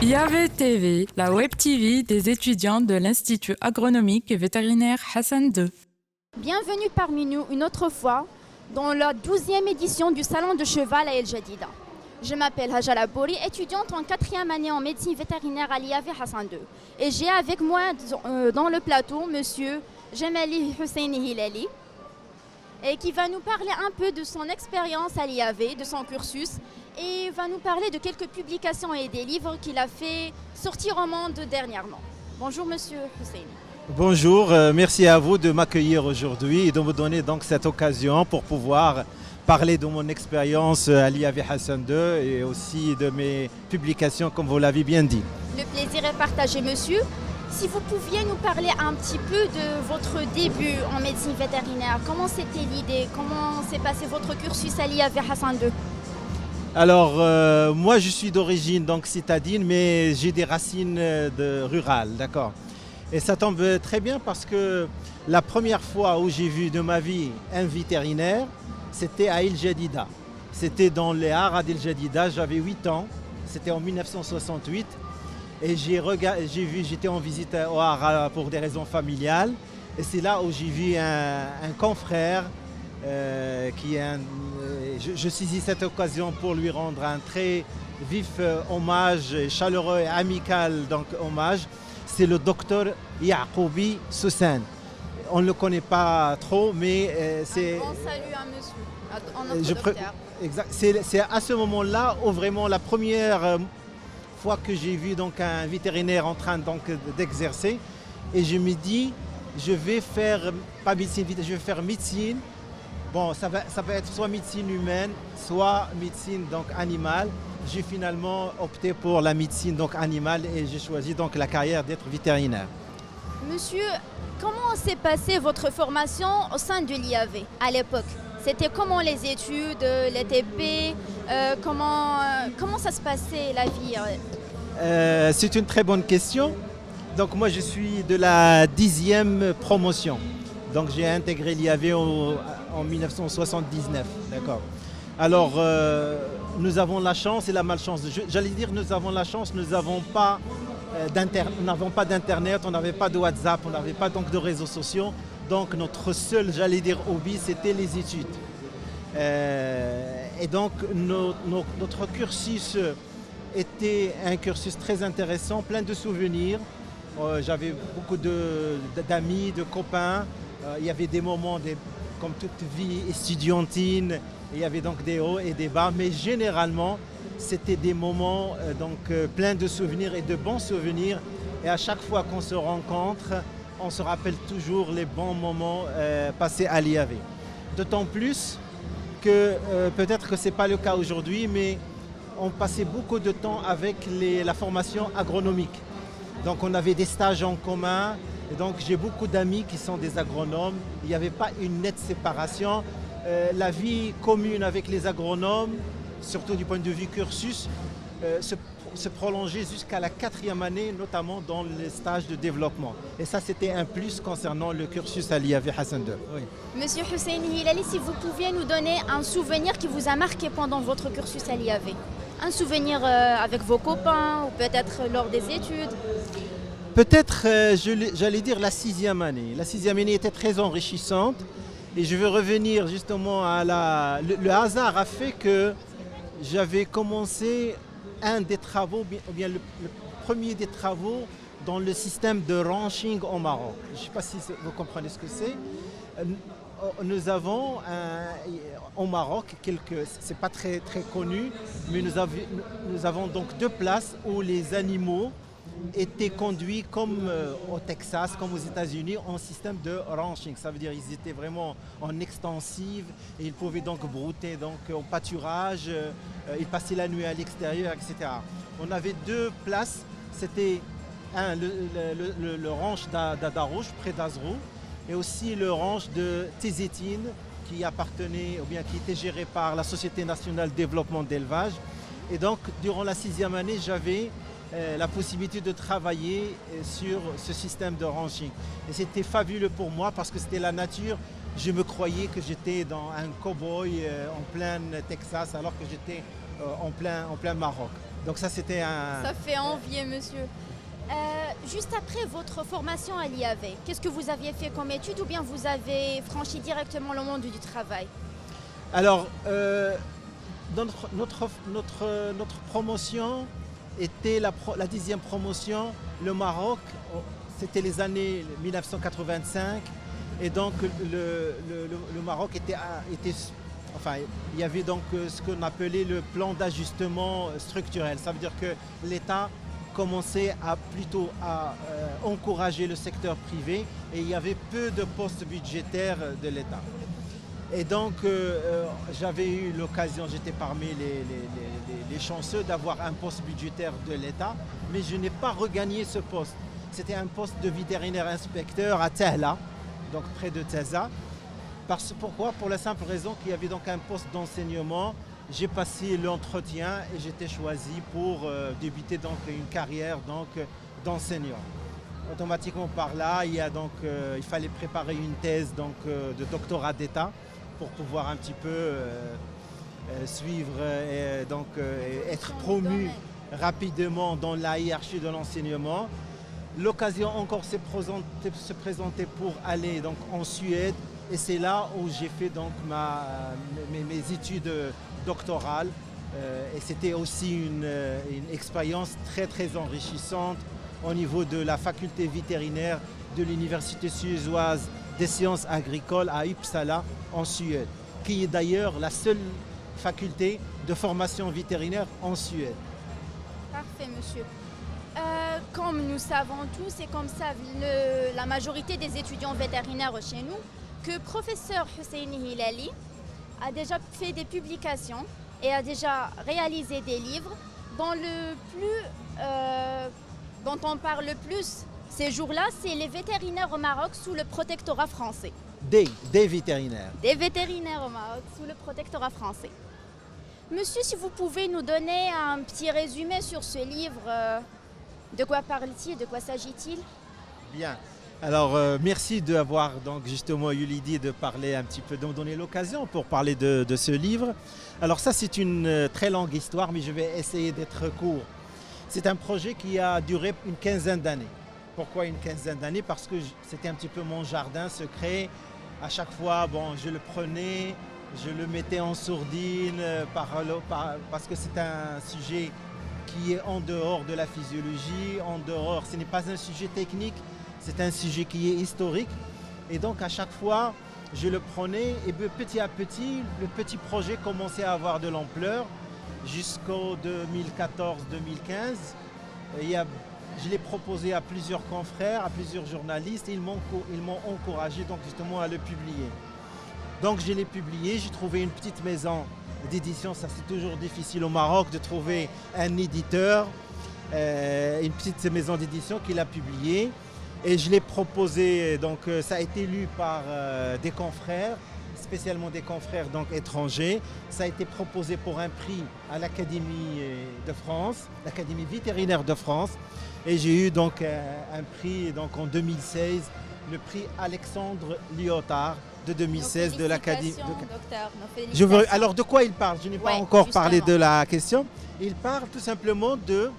IAV TV, la web TV des étudiants de l'Institut agronomique et vétérinaire Hassan II. Bienvenue parmi nous une autre fois dans la 12e édition du Salon de Cheval à El Jadida. Je m'appelle Hajala Bouri, étudiante en 4e année en médecine vétérinaire à l'IAV Hassan II. Et j'ai avec moi dans le plateau monsieur Jemali Husseini Hilali, et qui va nous parler un peu de son expérience à l'IAV, de son cursus, et va nous parler de quelques publications et des livres qu'il a fait sortir au monde dernièrement. Bonjour monsieur Husseini. Bonjour, merci à vous de m'accueillir aujourd'hui et de me donner donc cette occasion pour pouvoir parler de mon expérience à l'IAV Hassan II et aussi de mes publications comme vous l'avez bien dit. Le plaisir est partagé monsieur. Si vous pouviez nous parler un petit peu de votre début en médecine vétérinaire, comment c'était l'idée, comment s'est passé votre cursus à l'IAV Hassan II? Alors moi je suis d'origine donc citadine mais j'ai des racines rurales, d'accord. Et ça tombe très bien parce que la première fois où j'ai vu de ma vie un vétérinaire, c'était à El Jadida. C'était dans les Haras d'El Jadida, j'avais 8 ans, c'était en 1968. Et j'étais en visite au Hara pour des raisons familiales. Et c'est là où j'ai vu un confrère qui est je saisis cette occasion pour lui rendre un très vif hommage, chaleureux et amical donc, hommage. C'est le docteur Yaqoubi Soussane. On ne le connaît pas trop, mais c'est... Un grand salut à monsieur, à notre docteur. Exact. C'est à ce moment-là où vraiment la première fois que j'ai vu donc, un vétérinaire en train d'exercer. Et je me dis, je vais faire, pas médecine, je vais faire médecine. Bon, ça va être soit médecine humaine, soit médecine donc, animale. J'ai finalement opté pour la médecine donc, animale et j'ai choisi donc, la carrière d'être vétérinaire. Monsieur, comment s'est passée votre formation au sein de l'IAV à l'époque? C'était comment les études, les TP, comment ça se passait la vie? C'est une très bonne question. Donc moi je suis de la 10e promotion. Donc j'ai intégré l'IAV en 1979. D'accord. Alors nous avons la chance et la malchance. J'allais dire nous avons la chance, nous n'avons pas d'internet, on n'avait pas de WhatsApp, on n'avait pas donc de réseaux sociaux. Donc notre seul, j'allais dire, hobby, c'était les études. Et donc notre cursus était un cursus très intéressant, plein de souvenirs. J'avais beaucoup d'amis, de copains. Il y avait des moments, comme toute vie estudiantine, il y avait donc des hauts et des bas, mais généralement, c'était des moments pleins de souvenirs et de bons souvenirs. Et à chaque fois qu'on se rencontre, on se rappelle toujours les bons moments passés à l'IAV. D'autant plus que peut-être que ce n'est pas le cas aujourd'hui, mais on passait beaucoup de temps avec la formation agronomique. Donc on avait des stages en commun, et donc j'ai beaucoup d'amis qui sont des agronomes. Il n'y avait pas une nette séparation. La vie commune avec les agronomes, surtout du point de vue cursus, se prolongeait jusqu'à la 4e année, notamment dans les stages de développement. Et ça, c'était un plus concernant le cursus à l'IAV Hassan II. Oui. Monsieur Husseini Hilali, si vous pouviez nous donner un souvenir qui vous a marqué pendant votre cursus à l'IAV. Un souvenir avec vos copains ou peut-être lors des études? Peut-être, j'allais dire la 6e année. La 6e année était très enrichissante. Et je veux revenir justement à le hasard a fait que j'avais commencé un des travaux, ou bien le premier des travaux dans le système de ranching au Maroc. Je ne sais pas si vous comprenez ce que c'est. Nous avons au Maroc c'est pas très connu, mais nous avons donc 2 places où les animaux étaient conduits comme au Texas, comme aux États-Unis, en système de ranching. Ça veut dire qu'ils étaient vraiment en extensive et ils pouvaient donc brouter donc, au pâturage, ils passaient la nuit à l'extérieur, etc. On avait 2 places, c'était le ranch d'Adarouche, près d'Azrou, et aussi le ranch de Tézétine, qui appartenait, ou bien qui était géré par la Société nationale de développement d'élevage. Et donc, durant la 6e année, j'avais la possibilité de travailler sur ce système de ranching. Et c'était fabuleux pour moi parce que c'était la nature. Je me croyais que j'étais un cow-boy en plein Texas alors que j'étais en plein Maroc. Donc ça, c'était un... Ça fait envier, monsieur. Juste après votre formation à l'IAV, qu'est-ce que vous aviez fait comme étude ou bien vous avez franchi directement le monde du travail? Alors, dans notre promotion était la 10e promotion, le Maroc, c'était les années 1985, et donc le Maroc était enfin, il y avait donc ce qu'on appelait le plan d'ajustement structurel. Ça veut dire que l'État commençait plutôt à encourager le secteur privé et il y avait peu de postes budgétaires de l'État. Et donc j'avais eu l'occasion, j'étais parmi les chanceux d'avoir un poste budgétaire de l'État, mais je n'ai pas regagné ce poste. C'était un poste de vétérinaire inspecteur à Tehla, donc près de Taza. Pourquoi? Pour la simple raison qu'il y avait donc un poste d'enseignement. J'ai passé l'entretien et j'étais choisi pour débuter donc une carrière d'enseignant. Automatiquement par là, il fallait préparer une thèse de doctorat d'État pour pouvoir un petit peu suivre et être promu rapidement dans la hiérarchie de l'enseignement. L'occasion encore se présentait pour aller donc en Suède et c'est là où j'ai fait donc mes études doctorales et c'était aussi une expérience très très enrichissante au niveau de la faculté vétérinaire de l'Université suédoise des sciences agricoles à Uppsala en Suède, qui est d'ailleurs la seule faculté de formation vétérinaire en Suède. Parfait, monsieur. Comme nous savons tous et comme savent la majorité des étudiants vétérinaires chez nous, que professeur Husseini Hilali a déjà fait des publications et a déjà réalisé des livres dont on parle le plus ces jours-là, c'est les vétérinaires au Maroc sous le protectorat français. Des vétérinaires. Des vétérinaires au Maroc sous le protectorat français. Monsieur, si vous pouvez nous donner un petit résumé sur ce livre, de quoi parle-t-il, de quoi s'agit-il? Bien. Alors, merci d'avoir donc justement eu l'idée de parler un petit peu, de me donner l'occasion pour parler de ce livre. Alors ça, c'est une très longue histoire, mais je vais essayer d'être court. C'est un projet qui a duré une quinzaine d'années. Pourquoi une quinzaine d'années? Parce que c'était un petit peu mon jardin secret. À chaque fois, je le prenais, je le mettais en sourdine parce que c'est un sujet qui est en dehors de la physiologie, ce n'est pas un sujet technique, c'est un sujet qui est historique. Et donc à chaque fois, je le prenais et petit à petit, le petit projet commençait à avoir de l'ampleur jusqu'au 2014-2015. Je l'ai proposé à plusieurs confrères, à plusieurs journalistes et ils m'ont encouragé donc justement à le publier. Donc je l'ai publié, j'ai trouvé une petite maison d'édition, ça c'est toujours difficile au Maroc de trouver un éditeur, une petite maison d'édition qui l'a publié et je l'ai proposé, donc ça a été lu par des confrères, spécialement des confrères donc étrangers. Ça a été proposé pour un prix à l'Académie de France, l'Académie vétérinaire de France. Et j'ai eu donc un prix donc en 2016, le prix Alexandre Lyotard de 2016 de l'Académie. Alors de quoi il parle? Je n'ai pas encore parlé de la question. Il parle tout simplement de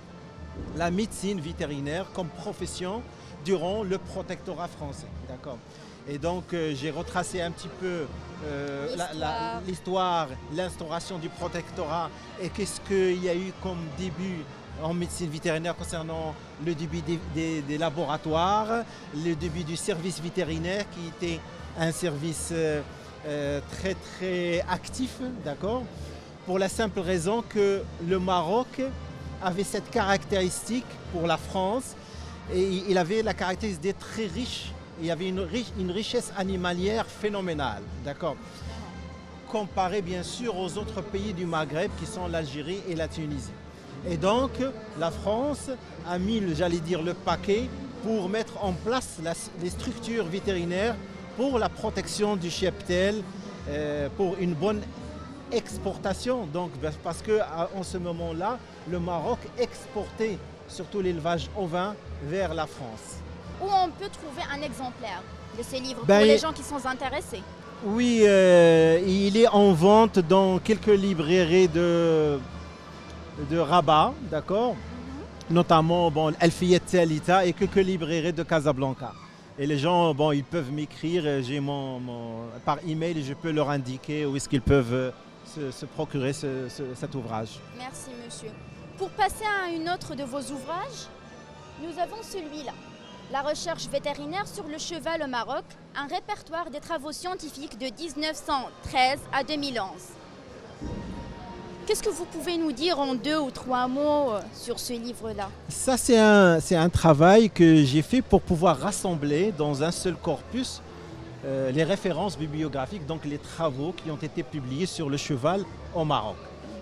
la médecine vétérinaire comme profession durant le protectorat français. D'accord. Et donc j'ai retracé un petit peu l'histoire, l'instauration du protectorat et qu'est-ce qu'il y a eu comme début en médecine vétérinaire concernant le début des laboratoires, le début du service vétérinaire qui était un service très très actif, d'accord, pour la simple raison que le Maroc avait cette caractéristique pour la France et il avait la caractéristique d'être très riche. Il y avait une richesse animalière phénoménale, d'accord, comparée bien sûr aux autres pays du Maghreb qui sont l'Algérie et la Tunisie. Et donc la France a mis, j'allais dire, le paquet pour mettre en place les structures vétérinaires pour la protection du cheptel, pour une bonne exportation. Donc, parce qu'en ce moment-là, le Maroc exportait surtout l'élevage ovin vers la France. Où on peut trouver un exemplaire de ce livre pour les gens qui sont intéressés? Oui, il est en vente dans quelques librairies de Rabat, d'accord? Notamment bon, El Fayet Telita et quelques librairies de Casablanca. Et les gens, bon, ils peuvent m'écrire, j'ai par email, je peux leur indiquer où est-ce qu'ils peuvent se procurer cet ouvrage. Merci, monsieur. Pour passer à une autre de vos ouvrages, nous avons celui-là. La recherche vétérinaire sur le cheval au Maroc, un répertoire des travaux scientifiques de 1913 à 2011. Qu'est-ce que vous pouvez nous dire en 2 ou 3 mots sur ce livre-là? Ça, c'est un travail que j'ai fait pour pouvoir rassembler dans un seul corpus les références bibliographiques, donc les travaux qui ont été publiés sur le cheval au Maroc.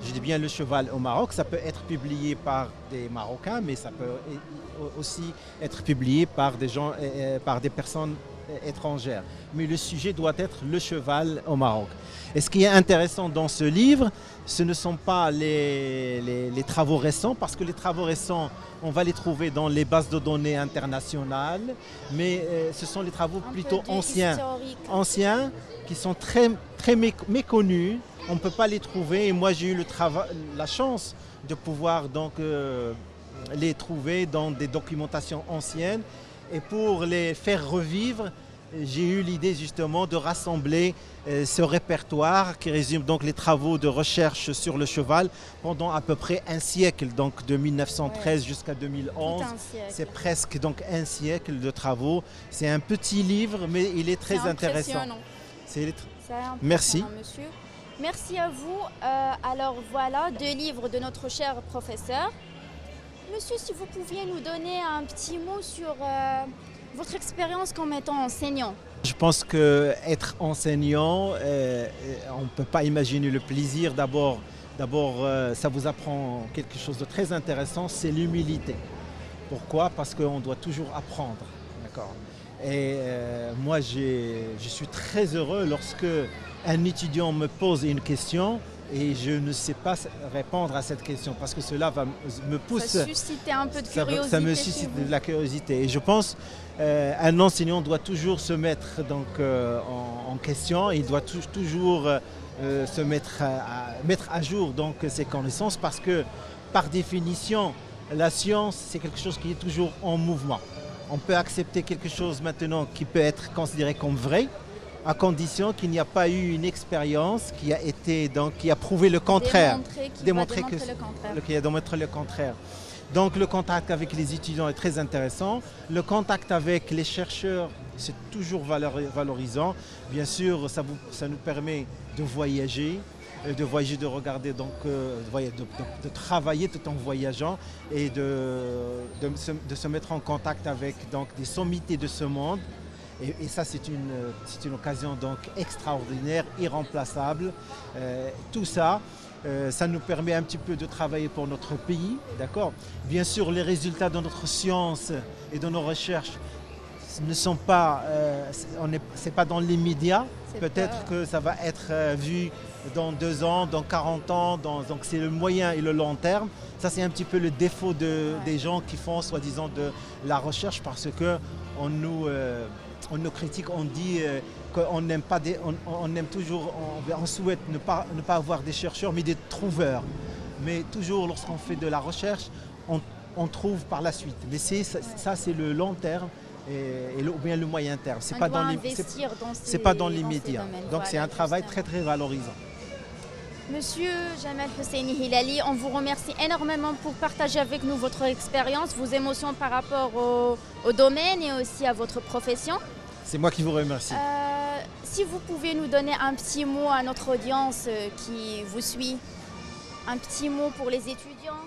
Je dis bien le cheval au Maroc, ça peut être publié par des Marocains, mais ça peut aussi être publié par des gens, par des personnes étrangères. Mais le sujet doit être le cheval au Maroc. Et ce qui est intéressant dans ce livre, ce ne sont pas les travaux récents, parce que les travaux récents, on va les trouver dans les bases de données internationales, mais ce sont les travaux plutôt anciens, qui sont très, très méconnus. On ne peut pas les trouver, et moi j'ai eu la chance de pouvoir donc les trouver dans des documentations anciennes. Et pour les faire revivre, j'ai eu l'idée justement de rassembler ce répertoire qui résume donc les travaux de recherche sur le cheval pendant à peu près un siècle, donc de 1913 jusqu'à 2011. C'est presque donc un siècle de travaux. C'est un petit livre, mais il est très intéressant. Merci. Monsieur. Merci à vous. Alors voilà, 2 livres de notre cher professeur. Monsieur, si vous pouviez nous donner un petit mot sur votre expérience comme étant enseignant. Je pense qu'être enseignant, on ne peut pas imaginer le plaisir. D'abord, ça vous apprend quelque chose de très intéressant, c'est l'humilité. Pourquoi? Parce qu'on doit toujours apprendre. D'accord. Et moi, je suis très heureux lorsque un étudiant me pose une question et je ne sais pas répondre à cette question, parce que cela me pousse. Ça suscite un peu de curiosité. Ça me suscite de la curiosité. Et je pense qu'un enseignant doit toujours se mettre donc, en question. Il doit toujours se mettre à jour donc, ses connaissances, parce que par définition, la science, c'est quelque chose qui est toujours en mouvement. On peut accepter quelque chose maintenant qui peut être considéré comme vrai, à condition qu'il n'y a pas eu une expérience qui a prouvé le contraire. Démontré le contraire. Donc le contact avec les étudiants est très intéressant. Le contact avec les chercheurs, c'est toujours valorisant. Bien sûr, ça nous permet de voyager, de regarder, donc, de travailler tout en voyageant et de se mettre en contact avec donc, des sommités de ce monde. Et ça, c'est une occasion donc extraordinaire, irremplaçable. Tout ça, ça nous permet un petit peu de travailler pour notre pays, d'accord? Bien sûr, les résultats de notre science et de nos recherches ne sont pas, c'est pas dans l'immédiat. Peut-être que ça va être vu dans 2 ans, dans 40 ans, donc c'est le moyen et le long terme. Ça, c'est un petit peu le défaut des gens qui font soi-disant de la recherche, parce que on nous critique, on dit qu'on n'aime pas on souhaite ne pas avoir des chercheurs, mais des trouveurs. Mais toujours, lorsqu'on fait de la recherche, on trouve par la suite. Mais ça, c'est le long terme ou bien le moyen terme. C'est pas dans l'immédiat. Donc c'est un travail très très valorisant. Monsieur Jamal Hosseini Hilali, on vous remercie énormément pour partager avec nous votre expérience, vos émotions par rapport au domaine et aussi à votre profession. C'est moi qui vous remercie. Si vous pouvez nous donner un petit mot à notre audience qui vous suit, un petit mot pour les étudiants.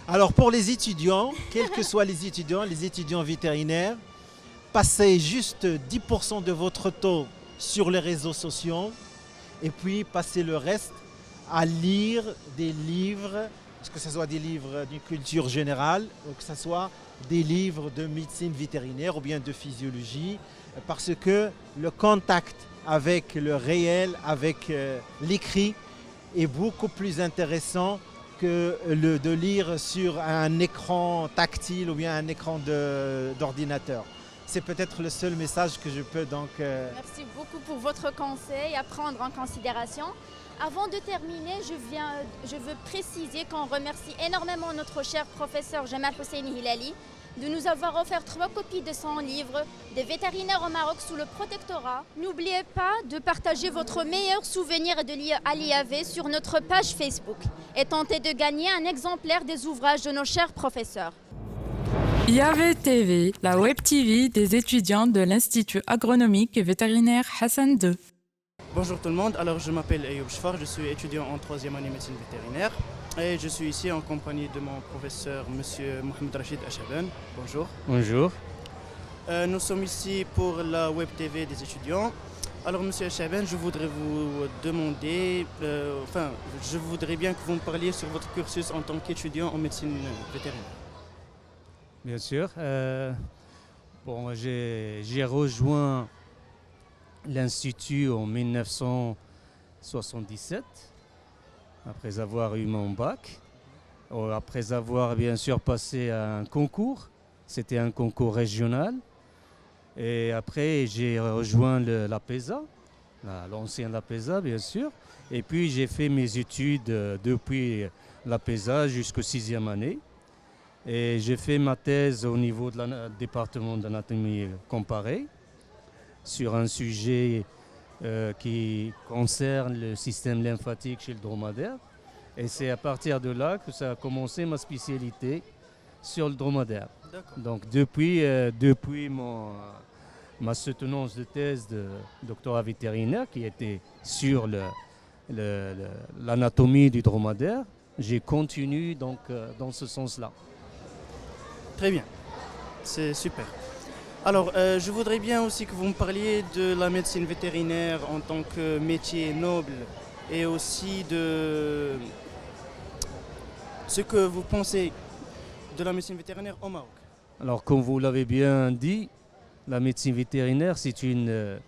Alors pour les étudiants, quels que soient les étudiants vétérinaires, passez juste 10% de votre taux sur les réseaux sociaux et puis passez le reste à lire des livres, que ce soit des livres d'une culture générale ou que ce soit des livres de médecine vétérinaire ou bien de physiologie, parce que le contact avec le réel, avec l'écrit est beaucoup plus intéressant que de lire sur un écran tactile ou bien un écran d'ordinateur. C'est peut-être le seul message que je peux donc... Merci beaucoup pour votre conseil à prendre en considération. Avant de terminer, je veux préciser qu'on remercie énormément notre cher professeur Jamal Hussein Hilali de nous avoir offert 3 copies de son livre « Des vétérinaires au Maroc sous le protectorat ». N'oubliez pas de partager votre meilleur souvenir à l'IAV sur notre page Facebook et tentez de gagner un exemplaire des ouvrages de nos chers professeurs. IAV TV, la web TV des étudiants de l'Institut agronomique et vétérinaire Hassan II. Bonjour tout le monde, alors je m'appelle Ayoub Chfar, je suis étudiant en 3e année médecine vétérinaire et je suis ici en compagnie de mon professeur monsieur Mohamed Rachid Achaban. Bonjour. Bonjour. Nous sommes ici pour la web TV des étudiants. Alors monsieur Achaban, je voudrais vous demander, je voudrais bien que vous me parliez sur votre cursus en tant qu'étudiant en médecine vétérinaire. Bien sûr. J'ai rejoint l'Institut en 1977, après avoir eu mon bac, après avoir bien sûr passé un concours. C'était un concours régional. Et après, j'ai rejoint l'APESA, l'ancienne APESA bien sûr. Et puis, j'ai fait mes études depuis l'APESA jusqu'au 6e année. Et j'ai fait ma thèse au niveau du département d'anatomie comparée sur un sujet qui concerne le système lymphatique chez le dromadaire. Et c'est à partir de là que ça a commencé ma spécialité sur le dromadaire. Donc depuis ma soutenance de thèse de doctorat vétérinaire qui était sur l'anatomie du dromadaire, j'ai continué donc, dans ce sens-là. Très bien, c'est super. Alors, je voudrais bien aussi que vous me parliez de la médecine vétérinaire en tant que métier noble et aussi de ce que vous pensez de la médecine vétérinaire au Maroc. Alors, comme vous l'avez bien dit, la médecine vétérinaire, c'est une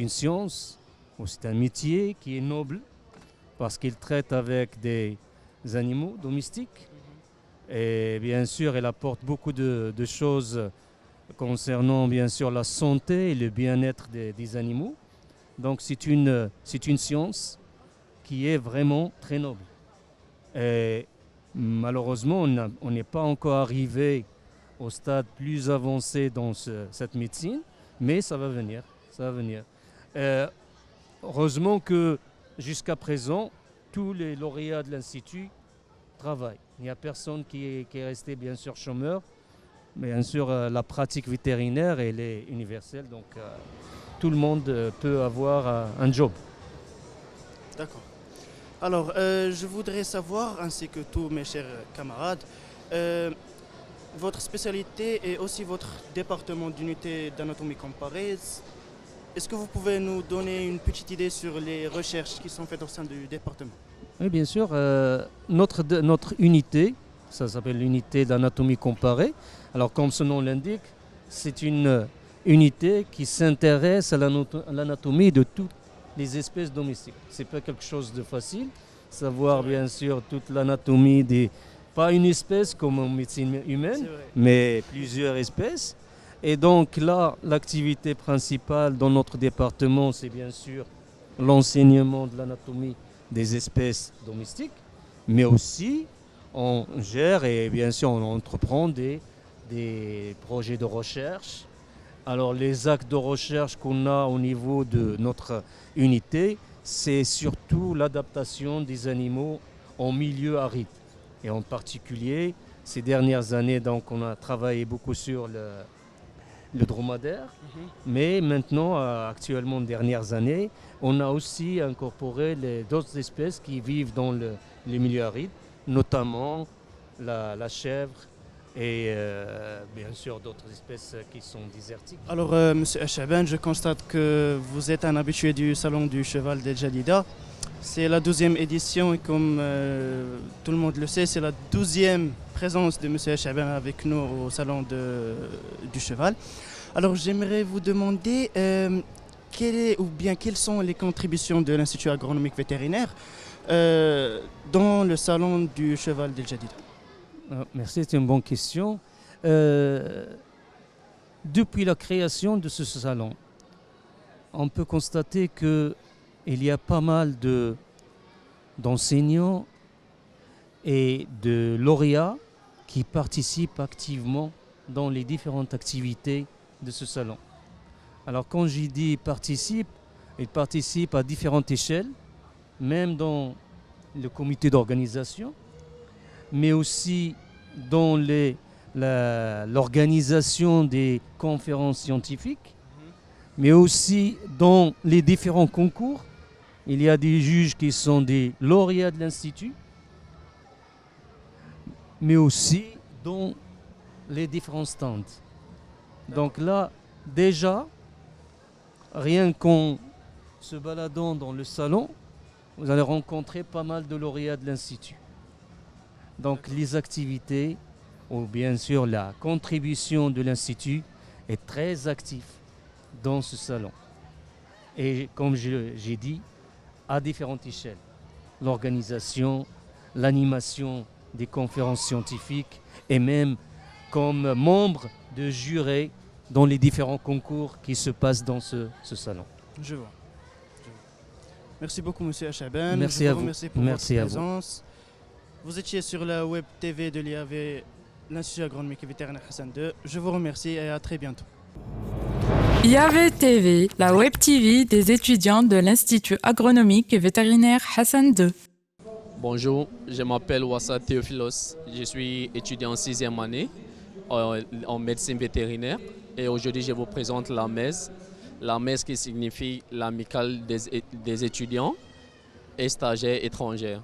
science, ou c'est un métier qui est noble parce qu'il traite avec des animaux domestiques. Et bien sûr, elle apporte beaucoup de choses concernant bien sûr la santé et le bien-être des animaux. Donc c'est une science qui est vraiment très noble. Et malheureusement, on n'est pas encore arrivé au stade plus avancé dans cette médecine, mais ça va venir. Ça va venir. Heureusement que jusqu'à présent, tous les lauréats de l'Institut travaillent. Il n'y a personne qui est resté bien sûr chômeur. Bien sûr, la pratique vétérinaire, elle est universelle, donc tout le monde peut avoir un job. D'accord. Alors, je voudrais savoir, ainsi que tous mes chers camarades, votre spécialité et aussi votre département d'unité d'anatomie comparée. Est-ce que vous pouvez nous donner une petite idée sur les recherches qui sont faites au sein du département? Oui, bien sûr. Notre unité, ça s'appelle l'unité d'anatomie comparée. Alors, comme son nom l'indique, c'est une unité qui s'intéresse à l'anatomie de toutes les espèces domestiques. Ce n'est pas quelque chose de facile. Savoir, bien sûr, toute l'anatomie pas une espèce comme en médecine humaine, mais plusieurs espèces. Et donc là, l'activité principale dans notre département, c'est bien sûr l'enseignement de l'anatomie des espèces domestiques, mais aussi on gère et bien sûr on entreprend des projets de recherche. Alors les actes de recherche qu'on a au niveau de notre unité, c'est surtout l'adaptation des animaux en milieu aride. Et en particulier, ces dernières années, donc, on a travaillé beaucoup sur le dromadaire, mais maintenant, actuellement, dernières années, on a aussi incorporé d'autres espèces qui vivent dans les milieux arides, notamment la chèvre et bien sûr d'autres espèces qui sont désertiques. Alors, Monsieur Achaban, je constate que vous êtes un habitué du Salon du Cheval d'El Jadida. C'est la 12e édition et comme tout le monde le sait, c'est la 12e présence de Monsieur Achaban avec nous au Salon du Cheval. Alors j'aimerais vous demander quelles sont les contributions de l'Institut agronomique vétérinaire dans le Salon du Cheval d'El Jadida. Merci, c'est une bonne question. Depuis la création de ce salon, on peut constater que il y a pas mal d'enseignants et de lauréats qui participent activement dans les différentes activités de ce salon. Alors quand je dis participe, ils participent à différentes échelles, même dans le comité d'organisation, mais aussi dans l'organisation des conférences scientifiques, mais aussi dans les différents concours. Il y a des juges qui sont des lauréats de l'Institut, mais aussi dans les différents stands. Donc là, déjà, rien qu'en se baladant dans le salon, vous allez rencontrer pas mal de lauréats de l'Institut. Donc les activités, ou bien sûr la contribution de l'Institut est très active dans ce salon. Et comme j'ai dit, à différentes échelles. L'organisation, l'animation des conférences scientifiques et même comme membre de jury dans les différents concours qui se passent dans ce salon. Je vois. Merci beaucoup, monsieur Achaban. Merci Je à vous vous. remercie pour Merci votre à vous. présence. Vous étiez sur la web TV de l'IAV, l'Institut agronomique et vétérinaire Hassan II. Je vous remercie et à très bientôt. IAV TV, la web TV des étudiants de l'Institut agronomique et vétérinaire Hassan II. Bonjour, je m'appelle Wassa Théophilos. Je suis étudiant en 6e année en médecine vétérinaire et aujourd'hui je vous présente la MES. La MES qui signifie l'amicale des étudiants et stagiaires étrangers.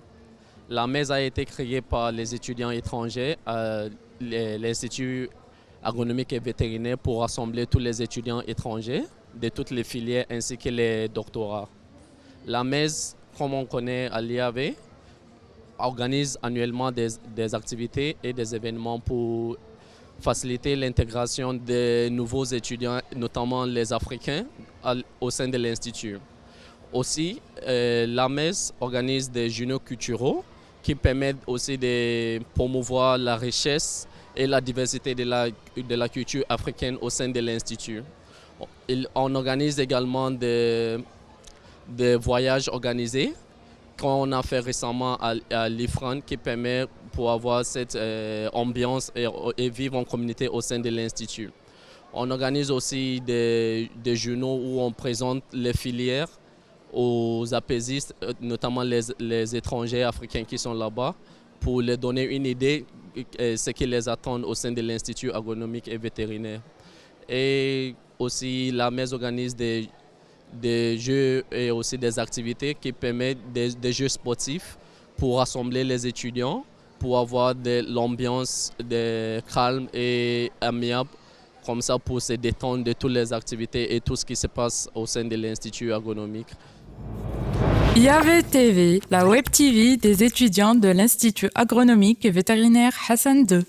La MES a été créée par les étudiants étrangers à l'Institut agronomique et vétérinaire pour rassembler tous les étudiants étrangers de toutes les filières ainsi que les doctorats. La MES, comme on connaît à l'IAV, organise annuellement des activités et des événements pour faciliter l'intégration des nouveaux étudiants, notamment les Africains, au sein de l'Institut. Aussi, la MES organise des journaux culturels qui permettent aussi de promouvoir la richesse et la diversité de la culture africaine au sein de l'Institut. On organise également des voyages organisés qu'on a fait récemment à l'IFRAN qui permet pour avoir cette ambiance et vivre en communauté au sein de l'Institut. On organise aussi des journaux où on présente les filières aux apaisistes, notamment les étrangers africains qui sont là-bas, pour leur donner une idée de ce qui les attend au sein de l'Institut agronomique et vétérinaire. Et aussi, la MES organise des jeux et aussi des activités qui permettent des jeux sportifs pour rassembler les étudiants, pour avoir de l'ambiance calme et amiable, comme ça pour se détendre de toutes les activités et tout ce qui se passe au sein de l'Institut agronomique. IAV TV, la web TV des étudiants de l'Institut agronomique et vétérinaire Hassan II.